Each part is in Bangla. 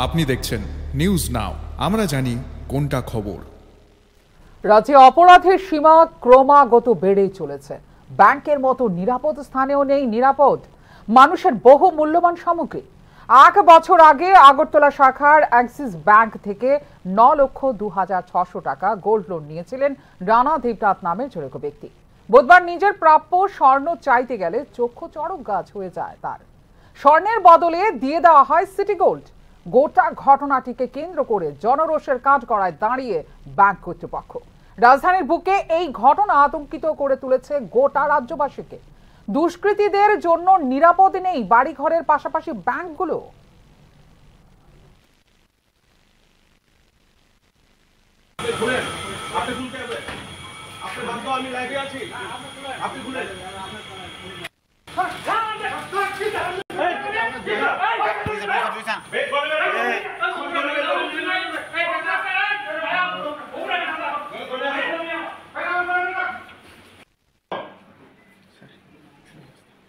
আপনি দেখছেন নিউজ নাও, আমরা জানি কোনটা খবর। রাজ্যে অপরাধের সীমা ক্রমাগত বেড়েই চলেছে। ব্যাংকের মতো নিরাপদ স্থানেও নেই নিরাপদ মানুষের বহু মূল্যবান সামগ্রী। 8 বছর আগে আগরতলা শাখার অ্যাক্সিস ব্যাংক থেকে 9,02,600 টাকা গোল্ড লোন নিয়েছিলেন রানা দেবনাথ নামের জনৈক ব্যক্তি। বুধবার নিজের প্রাপ্য স্বর্ণ চাইতে গেলে চক্ষু চড়ক গাছ হয়ে যায় তার। স্বর্ণের বদলে দিয়ে দেওয়া হয় সিটি গোল্ড। গোটা ঘটনাটিকে কেন্দ্র করে জনরোষের কাঠগড়ায় দাঁড়িয়ে ব্যাংক কর্তৃপক্ষ। রাজধানীর বুকে এই ঘটনা আতঙ্কিত করে তুলেছে গোটা রাজ্যবাসীকে। দুষ্কৃতীদের জন্য নিরাপদ নেই বাড়িঘরের পাশাপাশি ব্যাংকগুলো।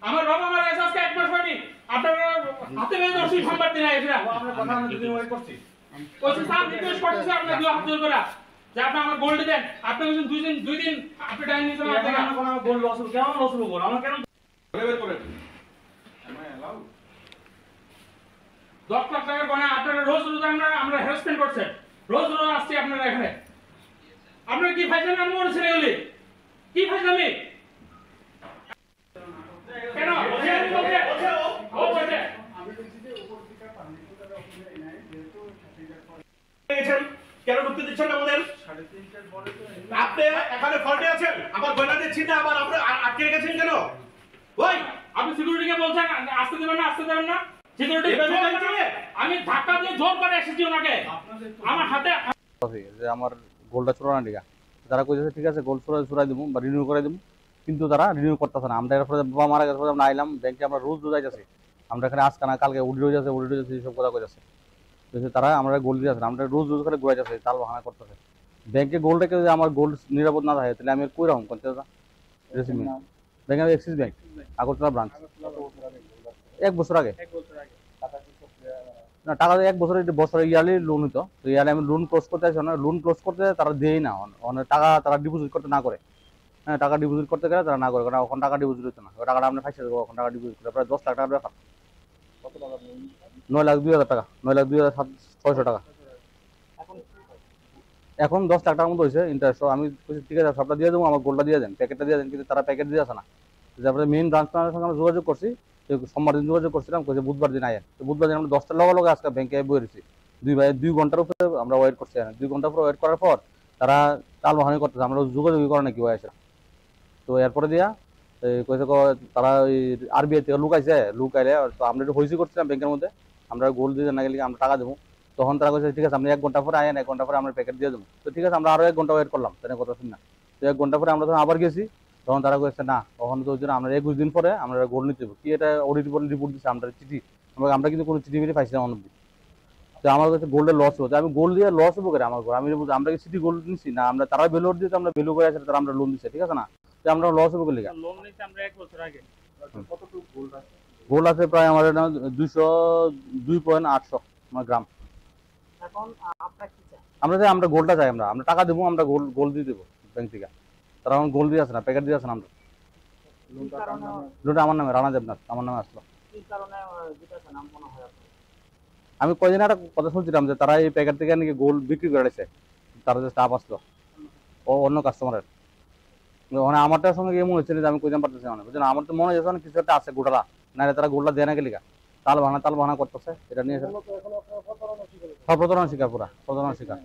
আমার বাবা মারা গেছে আজকে 1 মাস হয়নি। আপনারা হাতে মেরে দর্শি সংবাদ দিন আইছেন। আমরা কথা আমরা দুদিন ওয়েট করছি। কইছে স্যার রিকোয়েস্ট করতেছি আপনারা দুই হাত জোর করে যে আপনি আমার গোল্ড দেন। আপনি বলেন দুই দিন আপনি টাইম নিছেন আপনারা আমার কোনো গোল্ড লস হলো কেন লস হলো আমরা কেন বের করেন। আমরা এলাও 10 লাখ টাকার গয়না আপনারা রোজ আমরা হ্যারাসমেন্ট করছেন। রোজ আসছে আপনারা এখানে। আপনারা কি ফাইজলামি আমি বলছি এগুলি? কি ফাইজলামি? কেন ঢুকতে দিচ্ছেন আমাদের? আপনি এখানে ফল্টে আছেন, আমার গয়না দিচ্ছি না, আবার আপনি আটকে গেছেন কেন? ওই আপনি সিকিউরিটিকে বলছেন আসতে দেবেন না, আসতে দেবেন না। সিকিউরিটি আমি ধাক্কা দিয়ে জোর করে এসেছি ওনাকে। আমার হাতে যে আমার গোল্ডটা চোরানো দিগা তারা কইছে ঠিক আছে গোল্ড চোরাই দেবো বা রিনিউ করে দেবো, কিন্তু তারা রিনিউ করতেছে না। আমরা এরপরে বাবা মারা গেছে আমরা আইলাম ব্যাংকে, আমরা রোজ যাইতেছি, আমরা এখানে আজকে না কালকে উডি হয়ে যাচ্ছে এইসব কথা কইতেছে। তারা আমরা গোল্ড দিয়ে আছে, আমরা রোজ করে ঘুরে যাচ্ছে, তাল বাহানা করতেছে। ব্যাংকে গোল্ড রেখে যদি আমার গোল্ড নিরাপদ না থাকে তাহলে আমি কই রকম করতে bank axis bank Agartala branch 1 বছর আগে না টাকা 1 বছর ইয়ারলি লোন হতো, তো ইয়ারলি আমি লোন ক্লোজ করতে আসি না, লোন ক্লোজ করতে তারা দেয় না, অনেক টাকা তারা ডিপোজিট করতে না করে। হ্যাঁ টাকা ডিপোজিট করতে গেলে তারা না করে, কারণ এখন টাকা ডিপোজিট হচ্ছে না, টাকাটা আপনি ফাইসে দেবো। এখন টাকা ডিপোজিট করে প্রায় 10 লাখ টাকা ব্যাপার। 9,02,000 টাকা, 9,02,600 টাকা। এখন 10 লাখ টাকার মতো হয়েছে ইন্টারেস্ট। আমি ঠিক আছে সবটা দিয়ে দেবো, আমার গোল্ডটা দিয়ে দেন, প্যাকেটটা দিয়ে দেন, কিন্তু তারা প্যাকেট দিয়ে আসে না। তারপরে মেইন ব্রাঞ্চ ম্যানেজারের সঙ্গে আমরা যোগাযোগ করছি, সোমবার দিন যোগাযোগ করছিলাম, বুধবার দিন আয়েন। তো বুধবার দিন আমরা 10টার লগে আজকে ব্যাংকে বই রয়েছি। 2 ঘন্টার উপরে আমরা ওয়েট করছি। 2 ঘন্টার উপরে ওয়েট করার পর তারা তাল বাহানি করতেছে, আমরা যোগাযোগই করে নাকি আসে। তো এরপরে দিয়া কইছে তারা ওই আরবিআই থেকে লুকাইলে তো আমরা একটু হইসি করছিলাম ব্যাংকের মধ্যে, আমরা গোল্ড দিয়ে না গেলে আমরা টাকা দেবো। তখন তারা কইছে ঠিক আছে আপনি 1 ঘন্টা পরে আয়েন, 1 ঘন্টা পরে আমরা প্যাকেট দিয়ে দেবো। তো ঠিক আছে আমরা আরো 1 ঘন্টা ওয়েট করলাম, তাই কথা শুন না। তো 1 ঘন্টা পরে আমরা তখন আবার গেছি, তখন তারা কইছে না তখন তো আমরা 21 দিন পরে আমরা গোল্ড নিতে দেবো। কি এটা অডিট রিপোর্ট দিচ্ছে আমরা চিঠি, আমরা কিন্তু কোনো চিঠি মিঠি পাইছিলাম অনবধি। তো আমার কাছে গোল্ডের লস হতো, আমি গোল্ড দিয়ে লস হবো করে আমার আমি আমরা কি সিটি গোল্ড নিচ্ছি না, আমরা তারা ভ্যালু দিয়ে আমরা ভ্যালু করে আছে, তারা আমরা লোন দিচ্ছে, ঠিক আছে না, যে আমরা লস হবো করে লোন নিতে আমরা 1 বছর আগে। কতটুকু গোল্ড আছে প্রায় আমার 202.800 আমার গ্রাম। এখন আপনারা কি চান? আমরা গোল্ডটা চাই, আমরা টাকা দেবো, আমরা গোল্ড দিয়ে দেবো ব্যাংক থেকে। তারা আমার গোল্ড দিয়ে আছে না, প্যাকেট দিয়ে আছে না। আমরা লোনটা আমার নামে রানা দেবনাথ আমার নামে আসলো। আমি কয়দিন একটা কথা শুনছিলাম যে তারা এই প্যাকেট থেকে নাকি গোল্ড বিক্রি করে দিয়েছে, তারা যে স্টাফ আসলো ও অন্য কাস্টমারের। মানে আমারটার সঙ্গে এমন হচ্ছে যে আমি কইতে পারতেছি না, বুঝলেন, আমার তো মনে হচ্ছে কিছু একটা আছে গোটালা, না তারা গোল্ডটা দেয় না গেলিকা তাল বাহানা করতেছে, এটা নিয়ে প্রতারণা শিকার, পুরা প্রতারণা শিকার।